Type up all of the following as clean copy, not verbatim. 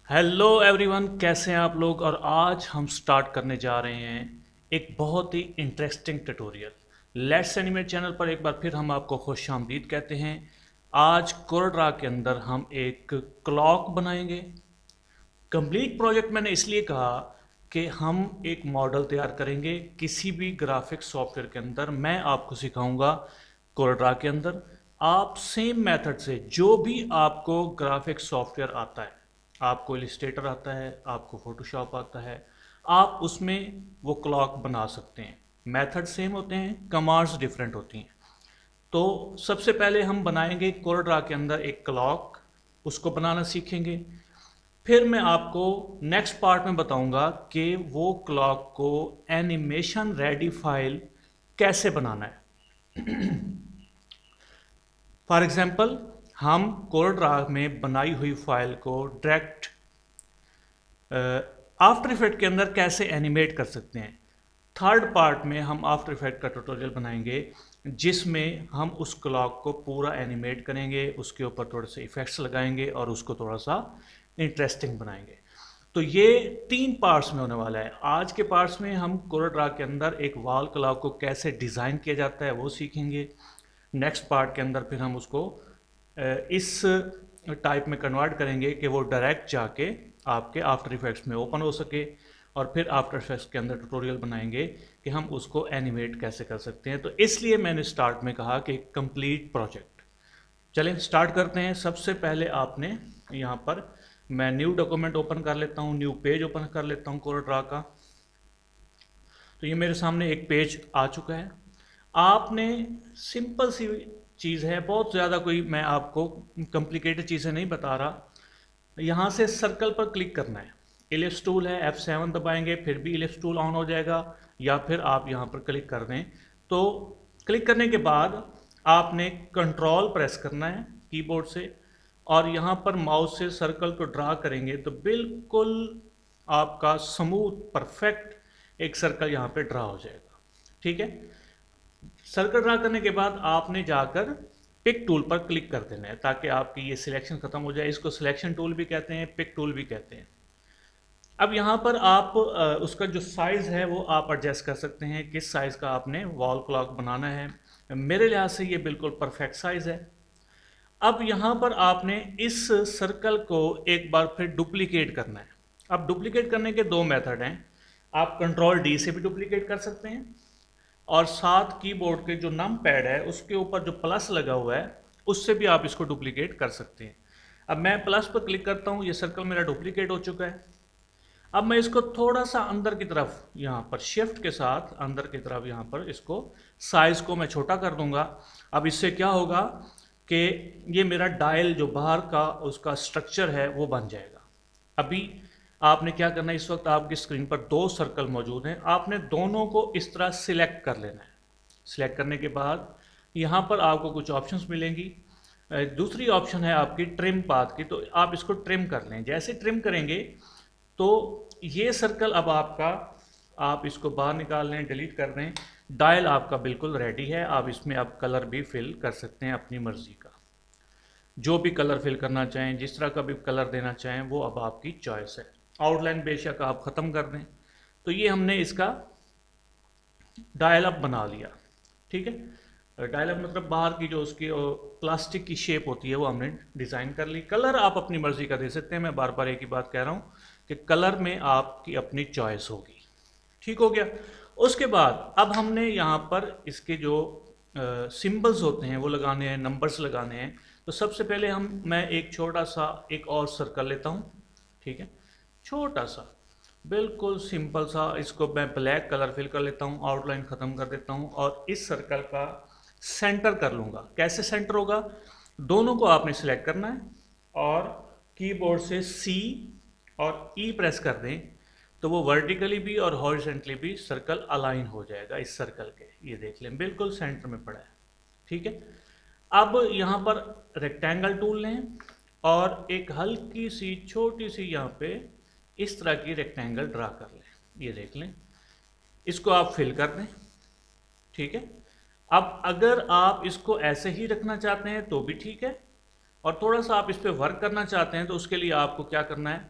Hello everyone, कैसे हैं आप लोग। और आज हम स्टार्ट करने जा रहे हैं एक बहुत ही interesting tutorial. Let's animate channel पर एक बार फिर हम आपको खुशामदीद कहते हैं। आज कोरड्रा के अंदर हम एक क्लॉक बनाएंगे। कंप्लीट प्रोजेक्ट मैंने इसलिए कहा कि हम एक मॉडल तैयार करेंगे किसी भी ग्राफिक्स सॉफ्टवेयर के अंदर। मैं आपको सिखाऊंगा कोरड्रा के अंदर। आप सेम मेथड से जो भी आपको ग्राफिक्स सॉफ्टवेयर आता है, आपको इलिस्ट्रेटर आता है, आपको फोटोशॉप आता है, आप उसमें वो क्लॉक बना सकते हैं। मेथड सेम होते हैं, कमांड्स डिफरेंट होती हैं। तो सबसे पहले हम बनाएंगे कोरड्रा के अंदर एक क्लॉक, उसको बनाना सीखेंगे। फिर मैं आपको नेक्स्ट पार्ट में बताऊंगा कि वो क्लॉक को एनिमेशन रेडी फाइल कैसे बनाना है। फॉर एग्जांपल, हम कोरड्रा में बनाई हुई फाइल को डायरेक्ट आफ्टर इफेक्ट के अंदर कैसे एनिमेट कर सकते हैं। थर्ड पार्ट में हम आफ्टर इफेक्ट का ट्यूटोरियल बनाएंगे जिसमें हम उस क्लॉक को पूरा एनिमेट करेंगे, उसके ऊपर थोड़े से इफेक्ट्स लगाएंगे और उसको थोड़ा सा इंटरेस्टिंग बनाएंगे। तो ये 3 पार्ट्स में होने वाला है। आज के पार्ट्स में हम कोरड्रा के अंदर एक वॉल क्लॉक को कैसे डिज़ाइन किया जाता है वो सीखेंगे। नेक्स्ट पार्ट के अंदर फिर हम उसको इस टाइप में कन्वर्ट करेंगे कि वो डायरेक्ट जाके आपके आफ्टर इफेक्ट्स में ओपन हो सके। और फिर आफ्टर इफेक्ट्स के अंदर ट्यूटोरियल बनाएंगे कि हम उसको एनिमेट कैसे कर सकते हैं। तो इसलिए मैंने स्टार्ट में कहा कि कंप्लीट प्रोजेक्ट। चलें स्टार्ट करते हैं। सबसे पहले आपने यहाँ पर, मैं न्यू डॉक्यूमेंट ओपन कर लेता हूँ, न्यू पेज ओपन कर लेता हूँ कोरड्रा का। तो ये मेरे सामने एक पेज आ चुका है। आपने सिंपल सी चीज़ है, बहुत ज़्यादा कोई मैं आपको कॉम्प्लिकेटेड चीज़ें नहीं बता रहा। यहाँ से सर्कल पर क्लिक करना है। इलिप्स टूल है, F7 दबाएंगे फिर भी इलिप्स टूल ऑन हो जाएगा, या फिर आप यहाँ पर क्लिक कर दें। तो क्लिक करने के बाद आपने कंट्रोल प्रेस करना है कीबोर्ड से, और यहाँ पर माउस से सर्कल को ड्रा करेंगे तो बिल्कुल आपका स्मूथ परफेक्ट एक सर्कल यहाँ पे ड्रा हो जाएगा। ठीक है, सर्कल ड्रा करने के बाद आपने जाकर पिक टूल पर क्लिक कर देना है ताकि आपकी ये सिलेक्शन खत्म हो जाए। इसको सिलेक्शन टूल भी कहते हैं, पिक टूल भी कहते हैं। अब यहाँ पर आप उसका जो साइज़ है वो आप एडजस्ट कर सकते हैं, किस साइज़ का आपने वॉल क्लॉक बनाना है। मेरे लिहाज से ये बिल्कुल परफेक्ट साइज़ है। अब यहाँ पर आपने इस सर्कल को एक बार फिर डुप्लीकेट करना है। अब डुप्लीकेट करने के 2 मेथड हैं। आप कंट्रोल डी से भी डुप्लीकेट कर सकते हैं, और साथ कीबोर्ड के जो नम पैड है उसके ऊपर जो प्लस लगा हुआ है उससे भी आप इसको डुप्लीकेट कर सकते हैं। अब मैं प्लस पर क्लिक करता हूँ, ये सर्कल मेरा डुप्लीकेट हो चुका है। अब मैं इसको थोड़ा सा अंदर की तरफ, यहाँ पर शिफ्ट के साथ अंदर की तरफ, यहाँ पर इसको साइज़ को मैं छोटा कर दूंगा। अब इससे क्या होगा कि ये मेरा डायल जो बाहर का उसका स्ट्रक्चर है वो बन जाएगा। अभी आपने क्या करना है, इस वक्त आपकी स्क्रीन पर 2 सर्कल मौजूद हैं। आपने दोनों को इस तरह सिलेक्ट कर लेना है। सिलेक्ट करने के बाद यहाँ पर आपको कुछ ऑप्शंस मिलेंगी। दूसरी ऑप्शन है आपकी ट्रिम पाथ की, तो आप इसको ट्रिम कर लें। जैसे ट्रिम करेंगे तो ये सर्कल अब आपका, आप इसको बाहर निकाल लें, डिलीट कर दें। डायल आपका बिल्कुल रेडी है। आप इसमें आप कलर भी फिल कर सकते हैं अपनी मर्जी का, जो भी कलर फिल करना चाहें, जिस तरह का भी कलर देना चाहें वो अब आपकी चॉइस है। आउटलाइन बेशक आप ख़त्म कर दें। तो ये हमने इसका डायल अप बना लिया। ठीक है, डायल अप मतलब बाहर की जो उसकी प्लास्टिक की शेप होती है वो हमने डिज़ाइन कर ली। कलर आप अपनी मर्जी का दे सकते हैं। मैं बार बार एक ही बात कह रहा हूँ कि कलर में आपकी अपनी चॉइस होगी। ठीक हो गया। उसके बाद अब हमने यहाँ पर इसके जो सिंबल्स होते हैं वो लगाने हैं, नंबर्स लगाने हैं। तो सबसे पहले मैं एक छोटा सा एक और सर्कल लेता हूँ। ठीक है, छोटा सा बिल्कुल सिंपल सा, इसको मैं ब्लैक कलर फिल कर लेता हूँ, आउटलाइन ख़त्म कर देता हूँ, और इस सर्कल का सेंटर कर लूँगा। कैसे सेंटर होगा, दोनों को आपने सिलेक्ट करना है और कीबोर्ड से C और E प्रेस कर दें तो वो वर्टिकली भी और हॉरिजॉन्टली भी सर्कल अलाइन हो जाएगा इस सर्कल के। ये देख लें बिल्कुल सेंटर में पड़ा है। ठीक है, अब यहाँ पर रेक्टेंगल टूल लें और एक हल्की सी छोटी सी यहाँ पे इस तरह की रेक्टेंगल ड्रा कर लें। ये देख लें, इसको आप फिल कर दें। ठीक है, अब अगर आप इसको ऐसे ही रखना चाहते हैं तो भी ठीक है, और थोड़ा सा आप इस पर वर्क करना चाहते हैं तो उसके लिए आपको क्या करना है,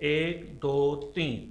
1 2 3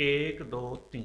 1 2 3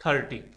30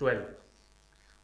12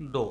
2.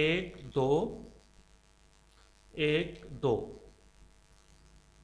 1 2 1 2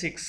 6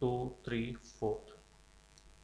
2 3 4.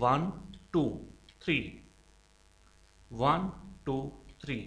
1 2 3 1 2 3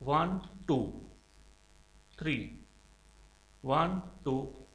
1 2 3 1 2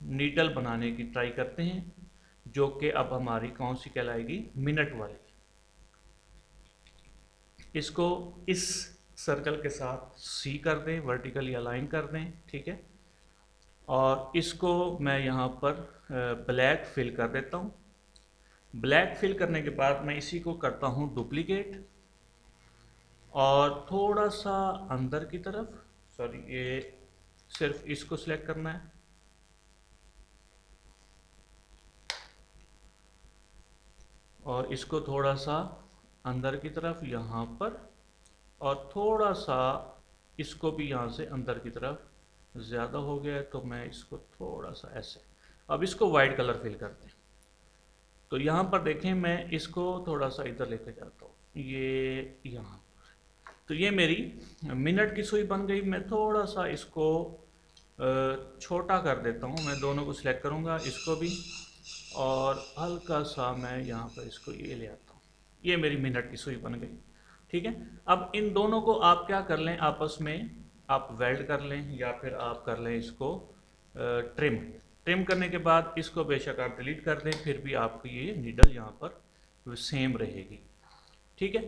नीडल बनाने की ट्राई करते हैं, जो कि अब हमारी कौन सी कहलाएगी, मिनट वाली। इसको इस सर्कल के साथ सी कर दें, वर्टिकली अलाइन कर दें, ठीक है। और इसको मैं यहाँ पर ब्लैक फिल कर देता हूँ। ब्लैक फिल करने के बाद मैं इसी को करता हूँ डुप्लीकेट, और थोड़ा सा अंदर की तरफ, सॉरी ये सिर्फ इसको सिलेक्ट करना है, और इसको थोड़ा सा अंदर की तरफ यहाँ पर, और थोड़ा सा इसको भी यहाँ से अंदर की तरफ, ज़्यादा हो गया है तो मैं इसको थोड़ा सा ऐसे। अब इसको वाइट कलर फिल करते हैं। तो यहाँ पर देखें, मैं इसको थोड़ा सा इधर लेके जाता हूँ, ये यहाँ। तो ये मेरी मिनट की सुई बन गई। मैं थोड़ा सा इसको छोटा कर देता हूँ। मैं दोनों को सिलेक्ट करूँगा, इसको भी, और हल्का सा मैं यहाँ पर इसको ये ले आता हूँ। ये मेरी मिनट की सुई बन गई, ठीक है। अब इन दोनों को आप क्या कर लें, आपस में आप वेल्ड कर लें, या फिर आप कर लें इसको ट्रिम करने के बाद इसको बेशक आप डिलीट कर दें, फिर भी आपकी ये नीडल यहाँ पर सेम रहेगी, ठीक है।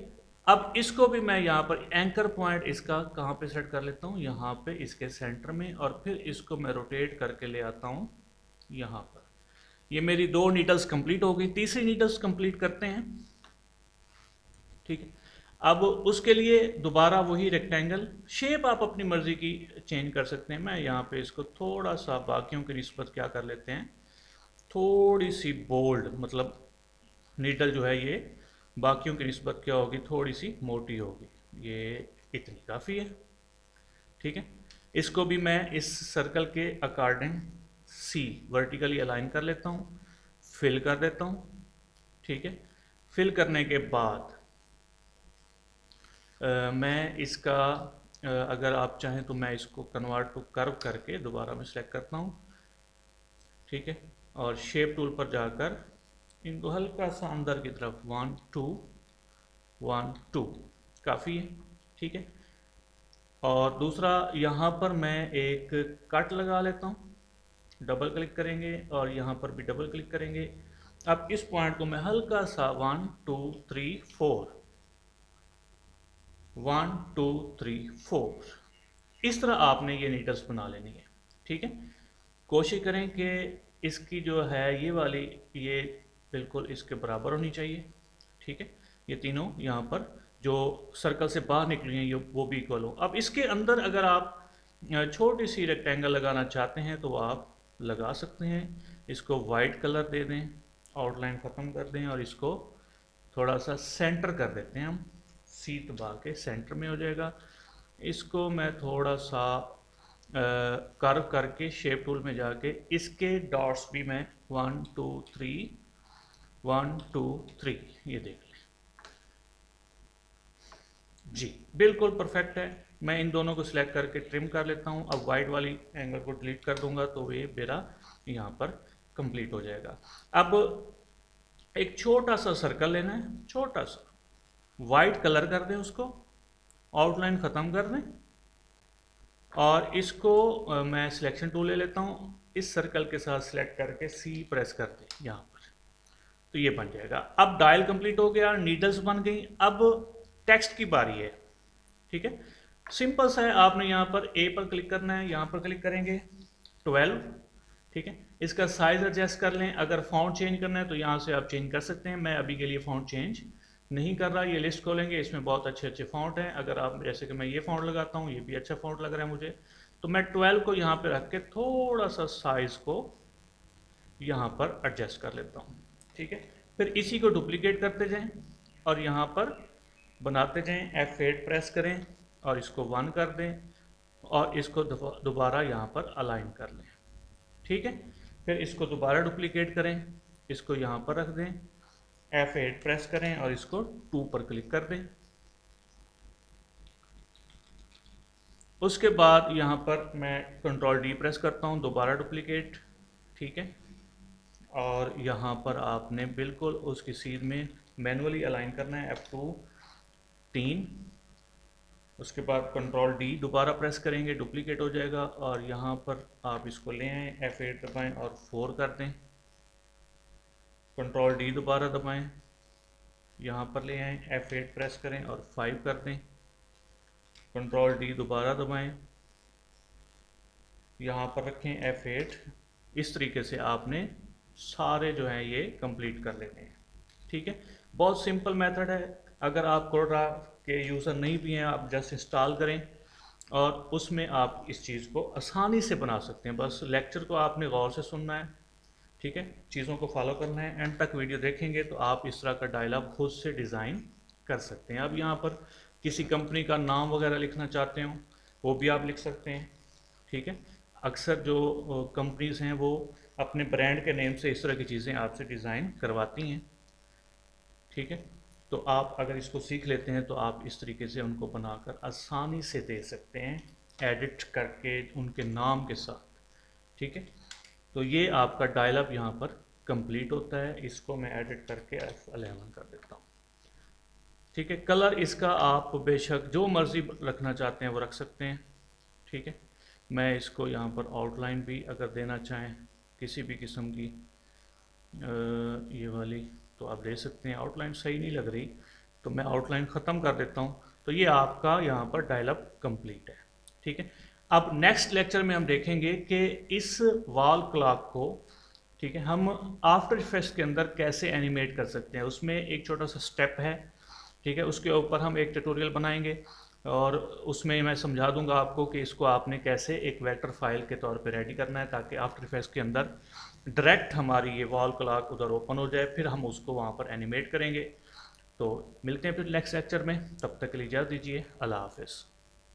अब इसको भी मैं यहाँ पर एंकर पॉइंट इसका कहाँ पे सेट कर लेता हूँ, यहाँ पे इसके सेंटर में, और फिर इसको मैं रोटेट करके ले आता हूँ यहाँ पर। ये मेरी 2 नीडल्स कंप्लीट हो गई। तीसरी नीडल्स कंप्लीट करते हैं, ठीक है। अब उसके लिए दोबारा वही रेक्टेंगल शेप आप अपनी मर्जी की चेंज कर सकते हैं। मैं यहाँ पे इसको थोड़ा सा बाकियों की निस्बत क्या कर लेते हैं, थोड़ी सी बोल्ड, मतलब नीडल जो है ये बाकियों की निस्बत क्या होगी, थोड़ी सी मोटी होगी। ये इतनी काफ़ी है, ठीक है। इसको भी मैं इस सर्कल के अकॉर्डिंग सी वर्टिकली अलाइन कर लेता हूँ, फिल कर देता हूँ, ठीक है। फिल करने के बाद मैं इसका अगर आप चाहें तो मैं इसको कन्वर्ट टू कर्व करके दोबारा मैं सेलेक्ट करता हूँ, ठीक है। और शेप टूल पर जाकर इनको हल्का सा अंदर की तरफ 1 2 1 2 काफ़ी है, ठीक है। और दूसरा यहाँ पर मैं एक कट लगा लेता हूँ, डबल क्लिक करेंगे और यहाँ पर भी डबल क्लिक करेंगे। अब इस पॉइंट को मैं हल्का सा 1 2 3 4 1 2 3 4 इस तरह आपने ये नीडल्स बना लेनी है, ठीक है। कोशिश करें कि इसकी जो है ये वाली, ये बिल्कुल इसके बराबर होनी चाहिए, ठीक है। ये तीनों यहाँ पर जो सर्कल से बाहर निकली हैं ये वो भी इक्वल हो। अब इसके अंदर अगर आप छोटी सी रेक्टेंगल लगाना चाहते हैं तो आप लगा सकते हैं। इसको वाइट कलर दे दें, आउटलाइन ख़त्म कर दें, और इसको थोड़ा सा सेंटर कर देते हैं हम, सी दबा के सेंटर में हो जाएगा। इसको मैं थोड़ा सा कर्व करके शेप टूल में जाके इसके डॉट्स भी मैं 1 2 3 1 2 3 ये देख लें जी, बिल्कुल परफेक्ट है। मैं इन दोनों को सिलेक्ट करके ट्रिम कर लेता हूँ। अब वाइट वाली एंगल को डिलीट कर दूंगा तो ये मेरा यहाँ पर कंप्लीट हो जाएगा। अब एक छोटा सा सर्कल लेना है, छोटा सा वाइट कलर कर दें, उसको आउटलाइन ख़त्म कर दें, और इसको मैं सिलेक्शन टूल ले लेता हूँ, इस सर्कल के साथ सिलेक्ट करके सी प्रेस कर दें यहाँ पर, तो ये बन जाएगा। अब डायल कंप्लीट हो गया, नीडल्स बन गई। अब टेक्स्ट की बारी है, ठीक है। सिंपल सा है, आपने यहाँ पर ए पर क्लिक करना है, यहाँ पर क्लिक करेंगे 12, ठीक है। इसका साइज एडजस्ट कर लें। अगर फॉन्ट चेंज करना है तो यहाँ से आप चेंज कर सकते हैं। मैं अभी के लिए फॉन्ट चेंज नहीं कर रहा। ये लिस्ट खोलेंगे, इसमें बहुत अच्छे अच्छे फॉन्ट हैं। अगर आप, जैसे कि मैं ये फॉन्ट लगाता हूँ, ये भी अच्छा फॉन्ट लग रहा है मुझे, तो मैं 12 को यहाँ पे रख के थोड़ा सा साइज को यहाँ पर एडजस्ट कर लेता हूँ, ठीक है। फिर इसी को डुप्लीकेट करते जाएं और यहाँ पर बनाते जाएं। F8 प्रेस करें और इसको 1 कर दें, और इसको दोबारा यहाँ पर अलाइन कर लें, ठीक है। फिर इसको दोबारा डुप्लीकेट करें, इसको यहाँ पर रख दें, F8 प्रेस करें और इसको 2 पर क्लिक कर दें। उसके बाद यहाँ पर मैं कंट्रोल D प्रेस करता हूँ, दोबारा डुप्लीकेट, ठीक है। और यहाँ पर आपने बिल्कुल उसकी सीध में मैनुअली अलाइन करना है। F2 3 उसके बाद कंट्रोल डी दोबारा प्रेस करेंगे, डुप्लीकेट हो जाएगा, और यहाँ पर आप इसको ले आएँ, F8 दबाएं और 4 कर दें। कंट्रोल डी दोबारा दबाएं, यहाँ पर ले आएँ, F8 प्रेस करें और 5 कर दें। कंट्रोल डी दोबारा दबाएं, यहाँ पर रखें F8। इस तरीके से आपने सारे जो हैं ये कंप्लीट कर लेने हैं। ठीक है, बहुत सिंपल मेथड है। अगर आप कोरोडा के यूज़र नहीं भी हैं, आप जस्ट इंस्टॉल करें और उसमें आप इस चीज़ को आसानी से बना सकते हैं। बस लेक्चर को आपने गौर से सुनना है, ठीक है, चीज़ों को फॉलो करना है, एंड तक वीडियो देखेंगे तो आप इस तरह का डायलॉग खुद से डिज़ाइन कर सकते हैं। अब यहाँ पर किसी कंपनी का नाम वगैरह लिखना चाहते हो वो भी आप लिख सकते हैं। ठीक है, अक्सर जो कंपनीज़ हैं वो अपने ब्रांड के नेम से इस तरह की चीज़ें आपसे डिज़ाइन करवाती हैं। ठीक है, तो आप अगर इसको सीख लेते हैं तो आप इस तरीके से उनको बनाकर आसानी से दे सकते हैं, एडिट करके उनके नाम के साथ। ठीक है, तो ये आपका डायलॉग यहाँ पर कंप्लीट होता है। इसको मैं एडिट करके F11 कर देता हूँ। ठीक है, कलर इसका आप बेशक जो मर्ज़ी रखना चाहते हैं वो रख सकते हैं। ठीक है, मैं इसको यहाँ पर आउटलाइन भी अगर देना चाहें किसी भी किस्म की ये वाली तो आप दे सकते हैं। आउटलाइन सही नहीं लग रही तो मैं आउटलाइन ख़त्म कर देता हूँ। तो ये आपका यहाँ पर डायलॉग कंप्लीट है। ठीक है, अब नेक्स्ट लेक्चर में हम देखेंगे कि इस वॉल क्लॉक को, ठीक है, हम आफ्टर इफेक्ट्स के अंदर कैसे एनिमेट कर सकते हैं। उसमें एक छोटा सा स्टेप है, ठीक है, उसके ऊपर हम एक ट्यूटोरियल बनाएंगे और उसमें मैं समझा दूंगा आपको कि इसको आपने कैसे एक वेक्टर फाइल के तौर पे रेडी करना है, ताकि आफ्टर इफेक्ट्स के अंदर डायरेक्ट हमारी ये वॉल क्लॉक उधर ओपन हो जाए, फिर हम उसको वहाँ पर एनिमेट करेंगे। तो मिलते हैं फिर नेक्स्ट लेक्चर में, तब तक के लिए इजाज़त दीजिए। अल्लाह हाफ़िज़।